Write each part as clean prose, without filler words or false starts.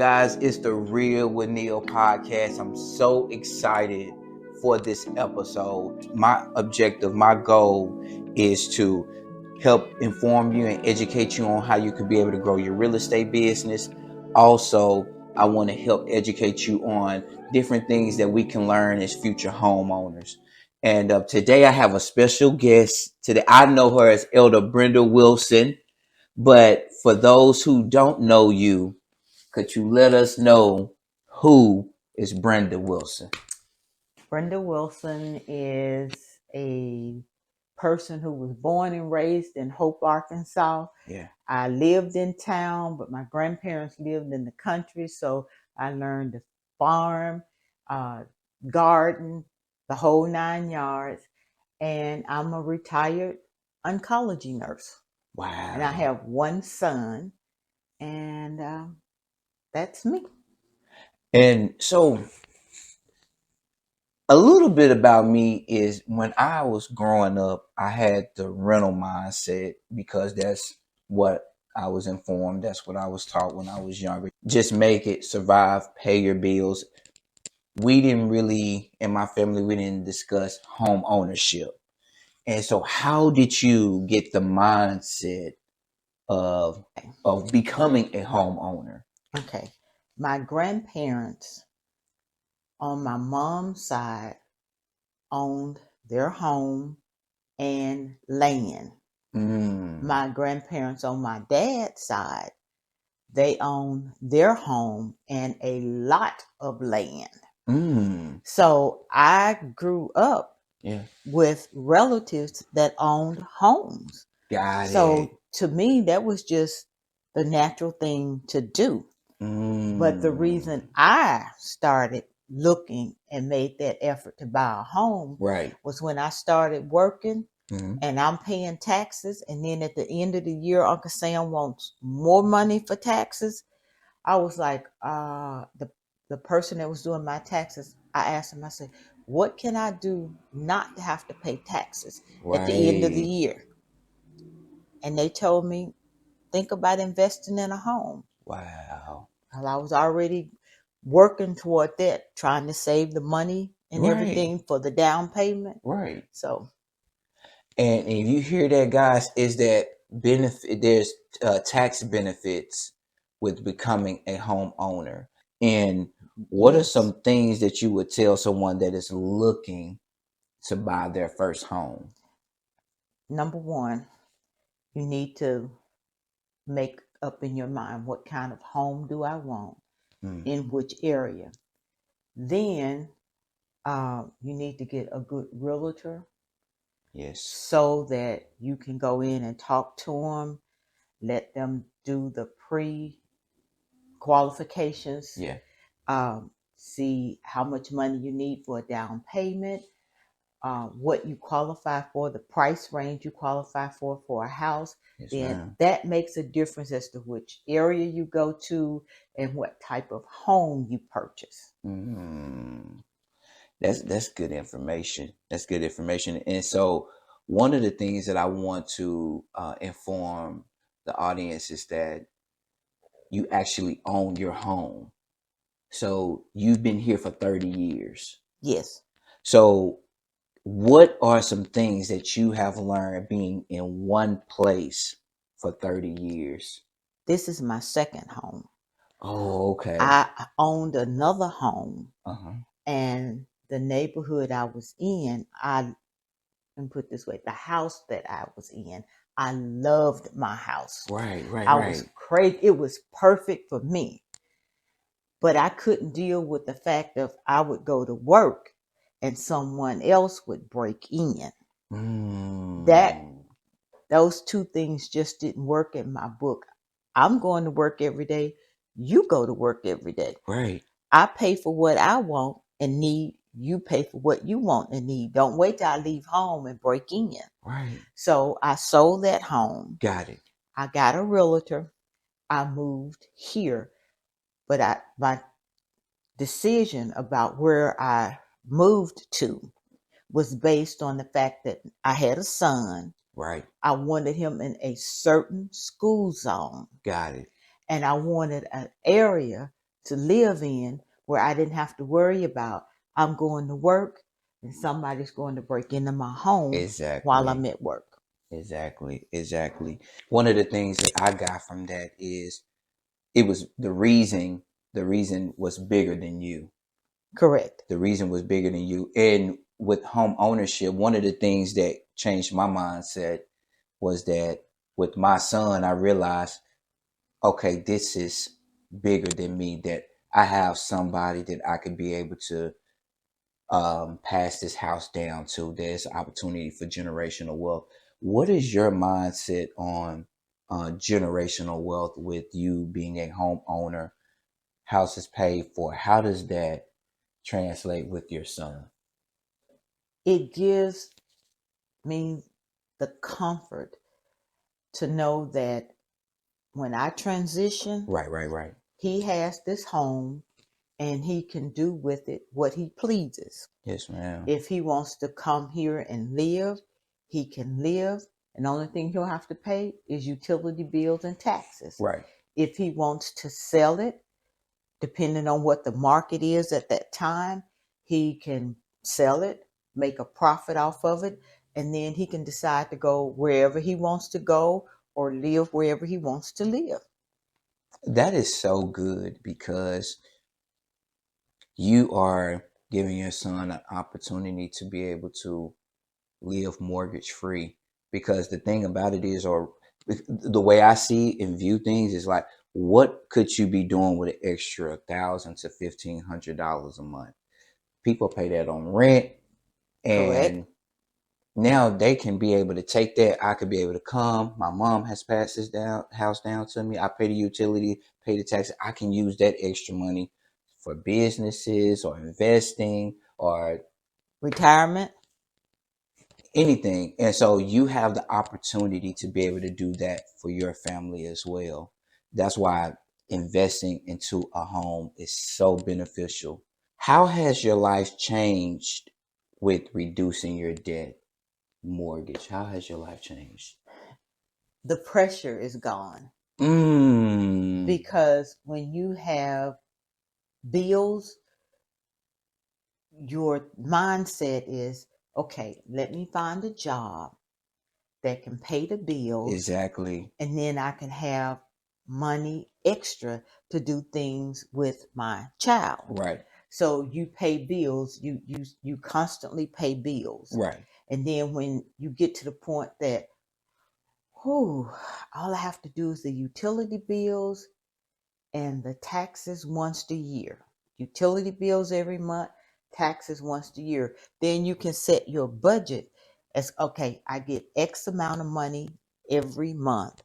guys? It's the Real with Neil podcast. I'm so excited for this episode. My objective, my goal is to help inform you and educate you on how you could be able to grow your real estate business. Also, I want to help educate you on different things that we can learn as future homeowners. And today I have a special guest. Today I know her as Elder Brenda Wilson. But for those who don't know you, could you let us know who is Brenda Wilson? Brenda Wilson is a person who was born and raised in Hope, Arkansas. Yeah. I lived in town, but my grandparents lived in the country, so I learned to farm, garden, the whole 9 yards. And I'm a retired oncology nurse. Wow. And I have one son, and that's me. And so a little bit about me is when I was growing up, I had the rental mindset because that's what I was informed. That's what I was taught when I was younger. Just make it, survive, pay your bills. We didn't really, in my family, we didn't discuss home ownership. And so how did you get the mindset of becoming a homeowner? Okay. My grandparents on my mom's side owned their home and land. My grandparents on my dad's side, they own their home and a lot of land. So I grew up with relatives that owned homes. So to me, that was just the natural thing to do. But the reason I started looking and made that effort to buy a home was when I started working and I'm paying taxes. And then at the end of the year, Uncle Sam wants more money for taxes. I was like, the person that was doing my taxes, I asked him, I said, what can I do not to have to pay taxes at the end of the year? And they told me, think about investing in a home. Wow. Well, I was already working toward that, trying to save the money and everything for the down payment. Right. So, and if you hear that, guys, is that benefit? There's tax benefits with becoming a homeowner. And what are some things that you would tell someone that is looking to buy their first home? Number one, you need to make up in your mind, what kind of home do I want, in which area. Then you need to get a good realtor. Yes. So that you can go in and talk to them, let them do the pre-qualifications. Yeah. See how much money you need for a down payment, what you qualify for, the price range you qualify for a house. Then that makes a difference as to which area you go to and what type of home you purchase. That's good information. That's good information. And so one of the things that I want to inform the audience is that you actually own your home. So you've been here for 30 years. Yes. So what are some things that you have learned being in one place for 30 years? This is my second home. Oh, okay. I owned another home. And the neighborhood I was in, and put this way, the house that I was in, I loved my house. Right. I was crazy. It was perfect for me. But I couldn't deal with the fact of I would go to work and someone else would break in. Those two things just didn't work in my book. I'm going to work every day. You go to work every day. Right. I pay for what I want and need. You pay for what you want and need. Don't wait till I leave home and break in. Right. So I sold that home. Got it. I got a realtor. I moved here. But my decision about where I moved to was based on the fact that I had a son. Right. I wanted him in a certain school zone. Got it. And I wanted an area to live in, where I didn't have to worry about I'm going to work and somebody's going to break into my home while I'm Exactly. at work. Exactly. One of the things that I got from that is it was the reason was bigger than you. Correct. The reason was bigger than you. And with home ownership, one of the things that changed my mindset was that with my son, I realized, okay, this is bigger than me, that I have somebody that I could be able to pass this house down to. There's opportunity for generational wealth. What is your mindset on generational wealth with you being a homeowner, house is paid for? How does that translate with your son? It gives me the comfort to know that when I transition, Right. he has this home and he can do with it what he pleases. Yes, ma'am. If he wants to come here and live, he can live. And the only thing he'll have to pay is utility bills and taxes. Right. If he wants to sell it, depending on what the market is at that time, he can sell it, make a profit off of it, and then he can decide to go wherever he wants to go or live wherever he wants to live. That is so good because you are giving your son an opportunity to be able to live mortgage free. Because the thing about it is, or the way I see and view things is like, what could you be doing with an extra $1,000 to $1,500 a month? People pay that on rent, Correct. and now they can be able to take that. I could be able to come. My mom has passed this house down to me. I pay the utility, pay the tax. I can use that extra money for businesses or investing or Retirement. anything. And so you have the opportunity to be able to do that for your family as well. That's why investing into a home is so beneficial. How has your life changed with reducing your debt mortgage? How has your life changed? The pressure is gone Mm. because when you have bills, your mindset is okay, let me find a job that can pay the bills, Exactly. and then I can have money extra to do things with my child. Right. So you pay bills, you constantly pay bills. Right. And then when you get to the point that, all I have to do is the utility bills and the taxes once a year. Utility bills every month, taxes once a year. Then you can set your budget as okay, I get X amount of money every month.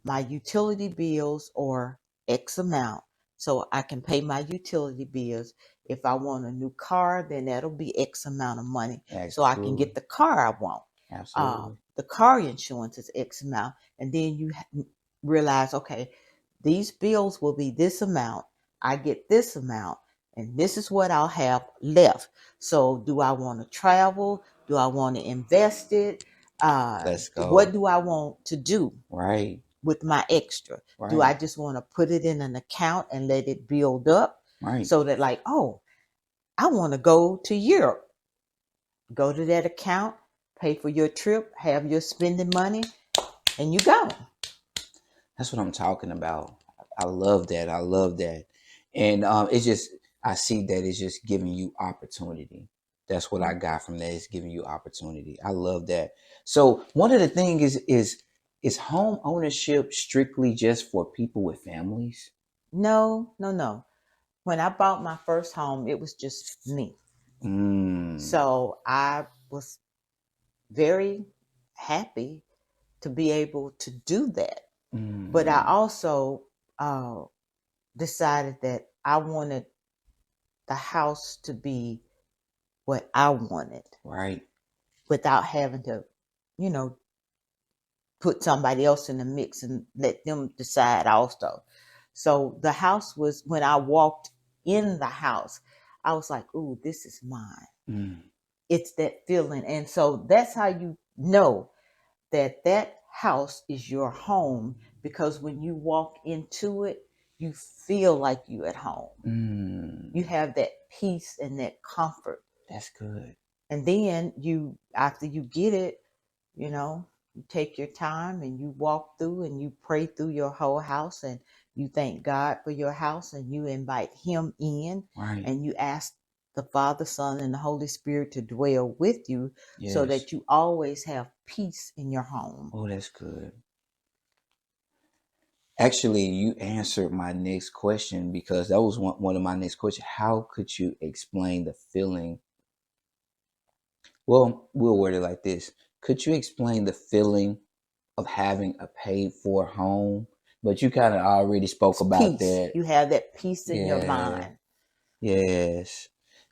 My utility bills are X amount. So I can pay my utility bills. If I want a new car, then that'll be X amount of money. So I can Absolutely. get the car I want. Absolutely. The car insurance is X amount. And then you realize, okay, these bills will be this amount. I get this amount, and this is what I'll have left. So, do I want to travel? Do I want to invest it? Let's What go. do I want to do Right. with my extra? Do Right. I just want to put it in an account and let it build up Right. so that, like, oh, I want to go to Europe? Go to that account, pay for your trip, have your spending money, and you go. That's what I'm talking about. I love that. I love that. And it's just, I see that it's just giving you opportunity. That's what I got from that. It's giving you opportunity. I love that. So one of the things is home ownership strictly just for people with families? No, no, no. When I bought my first home, it was just me. Mm. So I was very happy to be able to do that. But I Mm. also uh, decided that I wanted the house to be what I wanted Right. without having to, you know, put somebody else in the mix and let them decide also. So the house was, when I walked in the house, I was like, ooh, this is mine. Mm. It's that feeling. And so that's how you know that that house is your home, because when you walk into it, you feel like you at home. You have that peace and that comfort. That's good. And then after you get it, you take your time and you walk through and you pray through your whole house and you thank God for your house and you invite him in. Right. And you ask the Father, Son, and the Holy Spirit to dwell with you. Yes. So that you always have peace in your home. Oh, that's good. Actually, you answered my next question, because that was one of my next questions. How could you explain the feeling? Well, we'll word it like this. Could you explain the feeling of having a paid for home? But you kind of already spoke about Peace. that. You have that peace in your mind. Yes.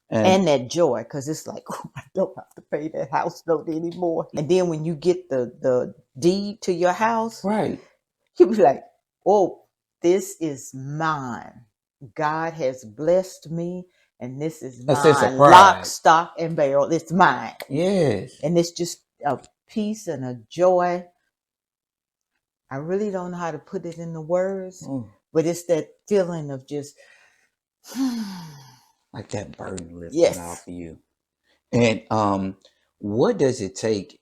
And that joy, because it's like, oh, I don't have to pay that house note anymore. And then when you get the deed to your house, right, you be like, oh, this is mine. God has blessed me, and this is a sense of mine. pride. Lock, stock, and barrel. It's mine. Yes. And it's just a peace and a joy. I really don't know how to put it in the words, but it's that feeling of just like that burden lifted yes. off of you. And what does it take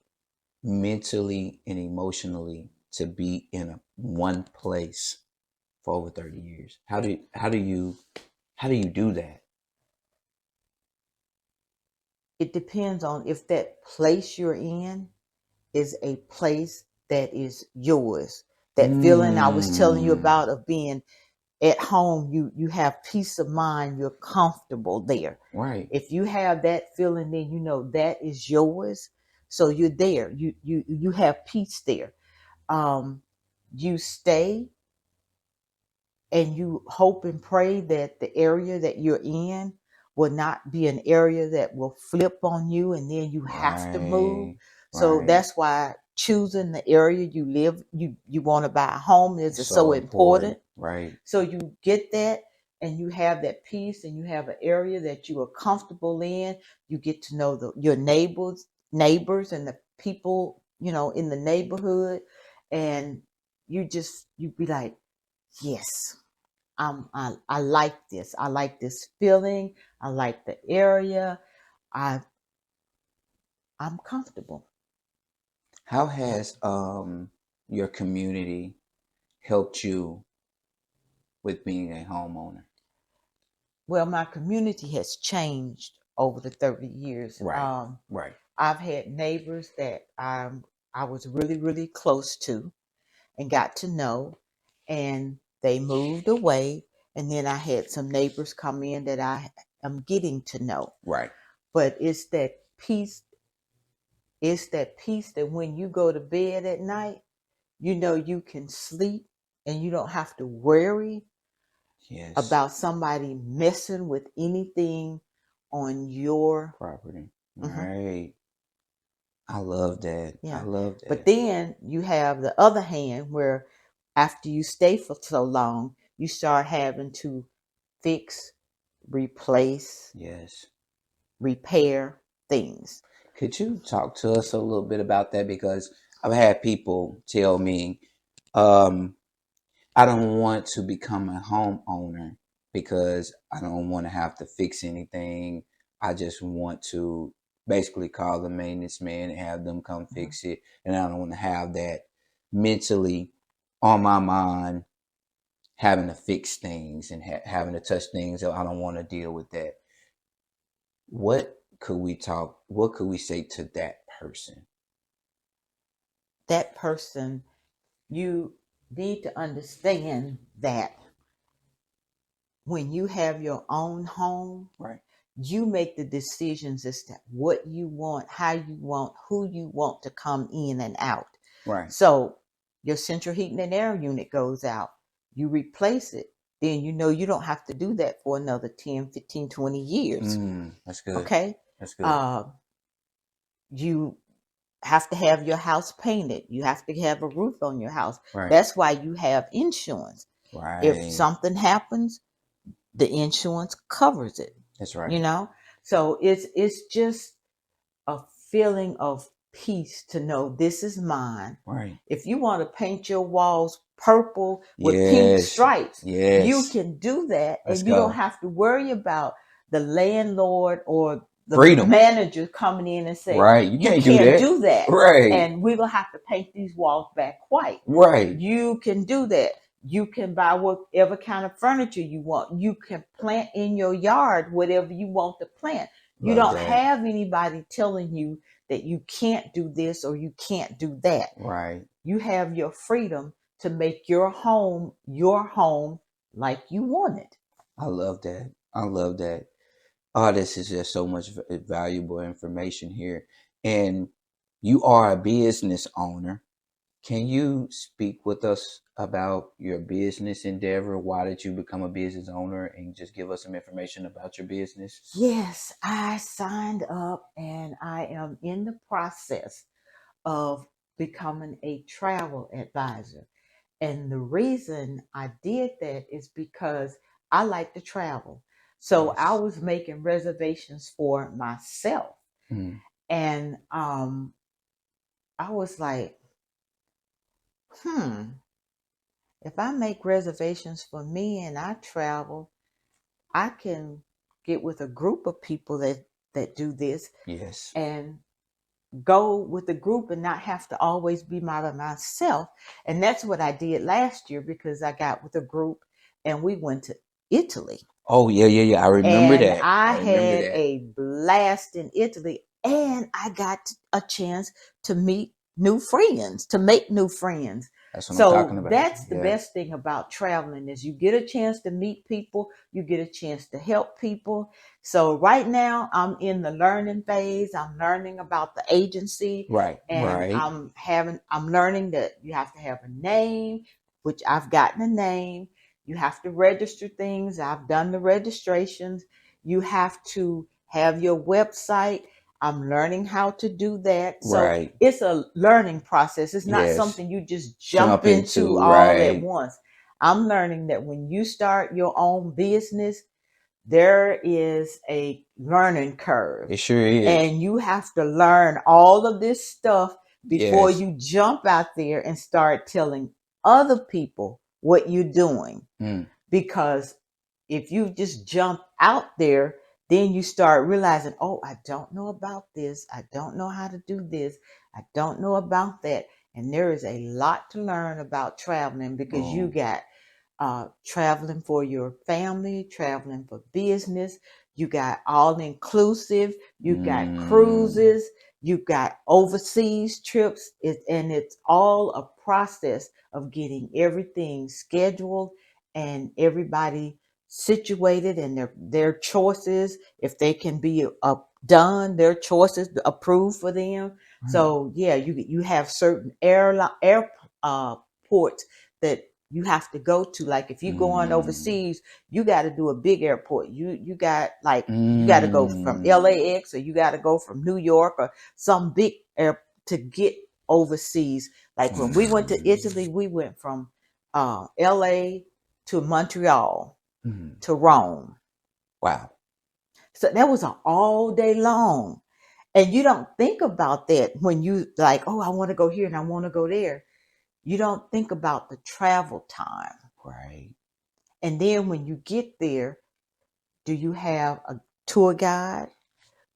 mentally and emotionally to be in one place for over 30 years? How do you do that? It depends on if that place you're in is a place that is yours. That feeling I was telling you about of being at home, you have peace of mind, you're comfortable there. Right. If you have that feeling, then you know that is yours. So you're there. You have peace there. You stay and you hope and pray that the area that you're in will not be an area that will flip on you and then you have to move. So that's why choosing the area you live, you want to buy a home is so important. Right. So you get that and you have that peace and you have an area that you are comfortable in. You get to know your neighbors and the people, in the neighborhood. And you be like, yes, I like this. I like this feeling. I like the area. I'm comfortable. How has your community helped you with being a homeowner? Well, my community has changed over the 30 years. Right. I've had neighbors that I was really, really close to and got to know, and they moved away. And then I had some neighbors come in that I am getting to know. Right. But it's that peace. It's that peace that when you go to bed at night, you can sleep and you don't have to worry about somebody messing with anything on your property. Right. I love that. Yeah. I love that. But then you have the other hand where after you stay for so long, you start having to fix, replace, repair things. Could you talk to us a little bit about that? Because I've had people tell me, I don't want to become a homeowner because I don't want to have to fix anything. I just want to basically call the maintenance man and have them come fix it. And I don't want to have that mentally on my mind, having to fix things and having to touch things. So I don't want to deal with that. What could we say to that person? That person, you need to understand that when you have your own home, you make the decisions as to what you want, how you want, who you want to come in and out. Right. So your central heating and air unit goes out. You replace it. Then you don't have to do that for another 10, 15, 20 years. That's good. Okay? That's good. You have to have your house painted. You have to have a roof on your house. Right. That's why you have insurance. Right. If something happens, the insurance covers it. That's right. So it's just a feeling of peace to know this is mine. Right. If you want to paint your walls purple with pink stripes. You can do that. Let's and you go. don't have to worry about the landlord or the Freedom. manager coming in and saying, right, you can't do that. Right. And we're going to have to paint these walls back white. Right. You can do that. You can buy whatever kind of furniture you want. You can plant in your yard whatever you want to plant. You Love don't that. have anybody telling you that you can't do this or you can't do that. Right. You have your freedom to make your home like you want it. I love that. I love that. Oh, this is just so much valuable information here. And you are a business owner. Can you speak with us about your business endeavor? Why did you become a business owner, and just give us some information about your business? Yes, I signed up and I am in the process of becoming a travel advisor. And the reason I did that is because I like to travel. So I was making reservations for myself. Mm. And I was like, if I make reservations for me and I travel, I can get with a group of people that do this. Yes. And go with the group and not have to always be by myself. And that's what I did last year, because I got with a group and we went to Italy. Oh, yeah. I remember and that. I had a blast in Italy, and I got a chance to meet new friends, to make new friends. That's what I'm talking about. That's the best thing about traveling, is you get a chance to meet people, you get a chance to help people. So right now I'm in the learning phase. I'm learning about the agency. Right. And I'm learning that you have to have a name, which I've gotten a name. You have to register things. I've done the registrations. You have to have your website. I'm learning how to do that. So it's a learning process. It's not something you just jump into all at once. I'm learning that when you start your own business, there is a learning curve. It sure is. And you have to learn all of this stuff before you jump out there and start telling other people what you're doing. Because if you just jump out there, then you start realizing, oh, I don't know about this. I don't know how to do this. I don't know about that. And there is a lot to learn about traveling, because you got traveling for your family, traveling for business. You got all inclusive. You got cruises. You got overseas trips. And it's all a process of getting everything scheduled and everybody situated, and their choices, if they can be done, their choices approved for them. So yeah, you have certain airports that you have to go to. Like if you're going overseas, you got to do a big airport. You got you got to go from LAX, or you got to go from New York, or some big air to get overseas. Like when we went to Italy, we went from LA to Montreal to Rome. Wow. So that was an all day long. And you don't think about that when you like, oh, I want to go here and I want to go there. You don't think about the travel time. Right. And then when you get there, do you have a tour guide?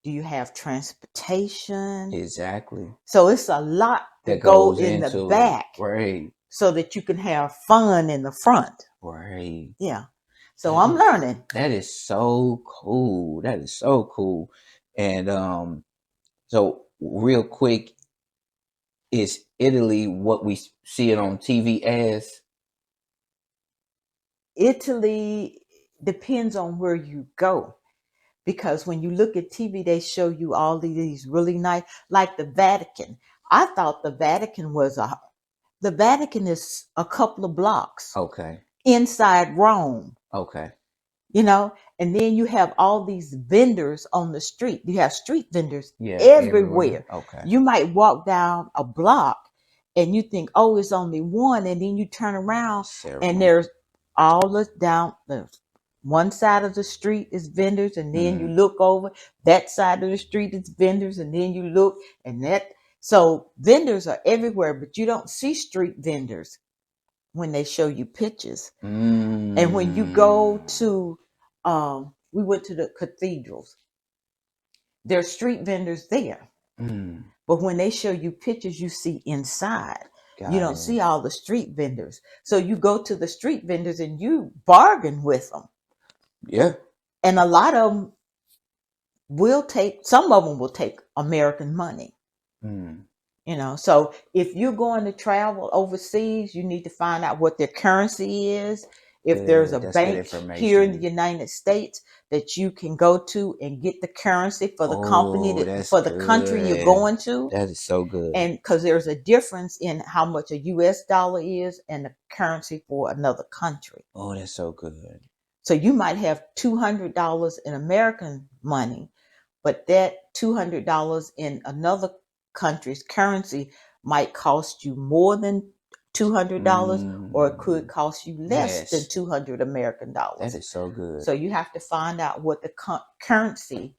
Do you have transportation? Exactly. So it's a lot that goes in the back. Right. So that you can have fun in the front. Right. Yeah. So I'm learning. That is so cool. That is so cool. And so real quick, is Italy what we see it on TV as? Italy depends on where you go. Because when you look at TV, they show you all these really nice, like the Vatican. I thought the Vatican is a couple of blocks. Okay. Inside Rome. Okay. And then you have all these vendors on the street. You have street vendors everywhere. Okay. You might walk down a block and you think, oh, it's only one. And then you turn around and there's all down the one side of the street is vendors. And then you look over, that side of the street is vendors. And then you look so vendors are everywhere, but you don't see street vendors. when they show you pictures. And when you go to, we went to the cathedrals, there's street vendors there. But when they show you pictures, you see inside. You don't see all the street vendors. So you go to the street vendors and you bargain with them. Yeah. And a lot of them some of them will take American money. So if you're going to travel overseas, you need to find out what their currency is. If there's a bank here in the United States that you can go to and get the currency for the company for the country you're going to. That is so good. And because there's a difference in how much a US dollar is and the currency for another country. Oh, that's so good. So you might have $200 in American money, but that $200 in another country's currency might cost you more than $200, or it could cost you less than $200 American dollars. That is so good. So you have to find out what the currency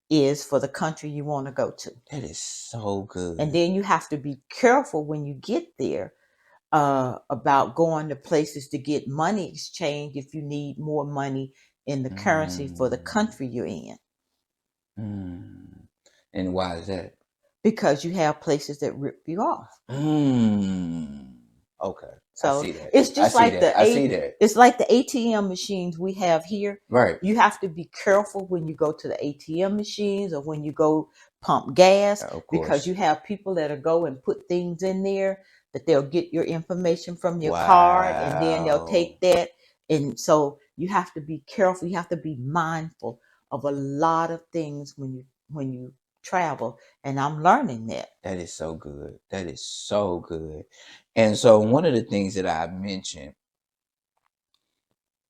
is for the country you want to go to. That is so good. And then you have to be careful when you get there about going to places to get money exchange if you need more money in the currency for the country you're in. And why is that? Because you have places that rip you off. Okay. So I see that. It's just I see that. It's like the ATM machines we have here. Right. You have to be careful when you go to the ATM machines or when you go pump gas, because you have people that'll go and put things in there that they'll get your information from your card, and then they'll take that. And so you have to be careful. You have to be mindful of a lot of things when you travel, and I'm learning that. That is so good. That is so good. And so one of the things that I mentioned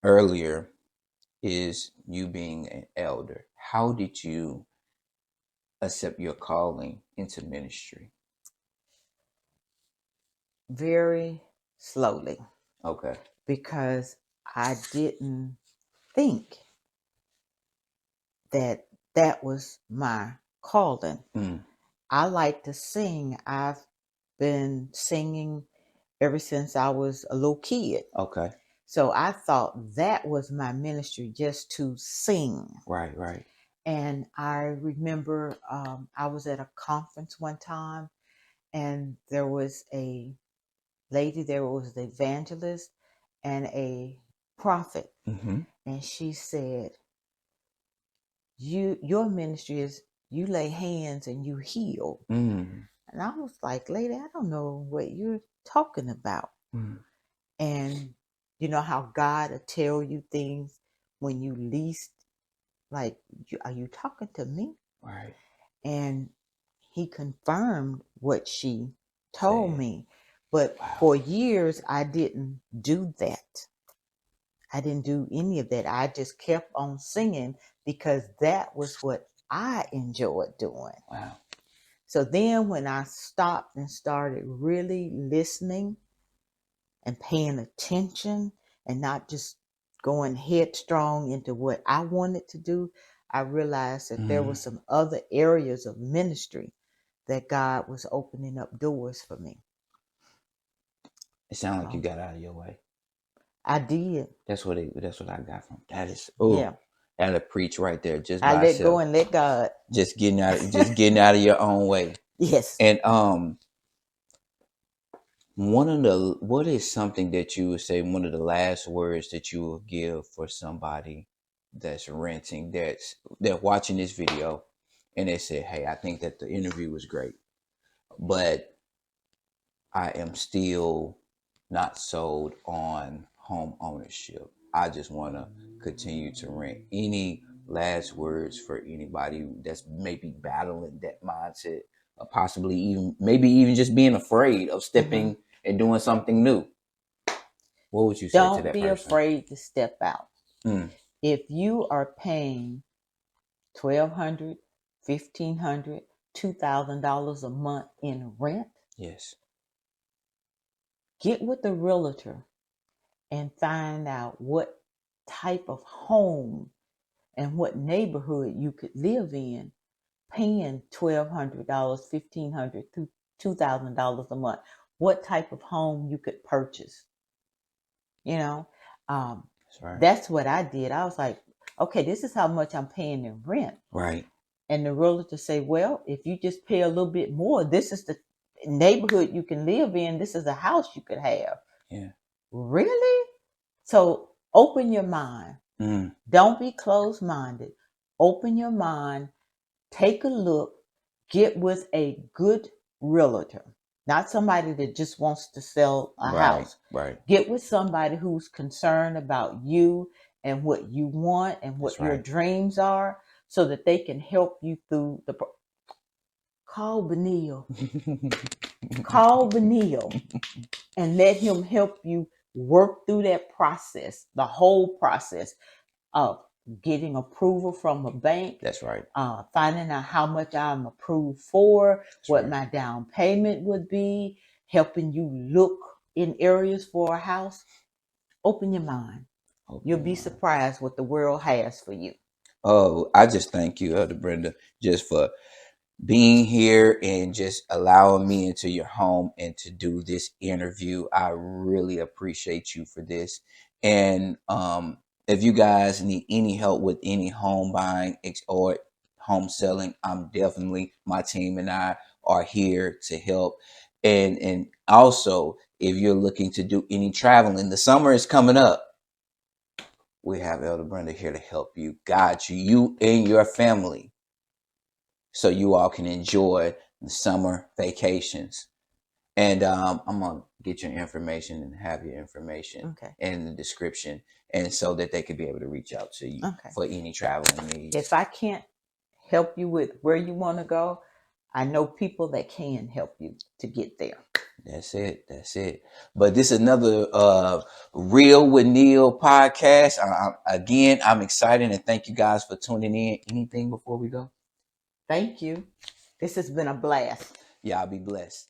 earlier is you being an elder. How did you accept your calling into ministry? Very slowly. Okay. Because I didn't think that was my calling. I like to sing. I've been singing ever since I was a little kid. Okay. So I thought that was my ministry, just to sing. Right. And I remember I was at a conference one time, and there was a lady, there was the evangelist and a prophet. And she said, your ministry is you lay hands and you heal. And I was like, lady, I don't know what you're talking about. And you know how God will tell you things when you least, like, are you talking to me? Right. And he confirmed what she told me. But for years, I didn't do that. I didn't do any of that. I just kept on singing because that was what I enjoyed doing. Wow. So then when I stopped and started really listening and paying attention and not just going headstrong into what I wanted to do, I realized that there were some other areas of ministry that God was opening up doors for me. It sounded like you got out of your way. I did. That's what I got from that. Is that'll preach right there. Just I by let itself. go and let God. Just getting out of your own way. Yes. And what is something that you would say, one of the last words that you will give for somebody that's renting, they're watching this video and they say, hey, I think that the interview was great, but I am still not sold on home ownership. I just want to continue to rent. Any last words for anybody that's maybe battling that mindset, or possibly even just being afraid of stepping and doing something new? What would you say to that person? Don't be afraid to step out. If you are paying $1,200, $1,500, $2,000 a month in rent, yes, get with the realtor and find out what type of home and what neighborhood you could live in, paying $1,200, $1,500, $2,000 a month. What type of home you could purchase. You know, That's right. That's what I did. I was like, okay, this is how much I'm paying in rent. Right. And the realtor say, well, if you just pay a little bit more, this is the neighborhood you can live in. This is the house you could have. Yeah. Really? So open your mind. Don't be closed-minded. Open your mind. Take a look. Get with a good realtor. Not somebody that just wants to sell a house. Right. Get with somebody who's concerned about you and what you want and what your dreams are, so that they can help you through the call Beneal. Call Beneal and let him help you work through that process, the whole process of getting approval from a bank. That's right. Finding out how much I'm approved for, what my down payment would be, helping you look in areas for a house. Open your mind. You'll be surprised what the world has for you. Oh, I just thank you, Elder Brenda, just for being here and just allowing me into your home and to do this interview. I really appreciate you for this. And if you guys need any help with any home buying or home selling, my team and I are here to help. And also, if you're looking to do any traveling, the summer is coming up. We have Elder Brenda here to help you, guide you and your family, so you all can enjoy the summer vacations. And I'm going to get your information and have your information in the description, and so that they could be able to reach out to you for any traveling needs. If I can't help you with where you want to go, I know people that can help you to get there. That's it. But this is another Real with Neil podcast. Again, I'm excited, and thank you guys for tuning in. Anything before we go? Thank you. This has been a blast. Y'all be blessed.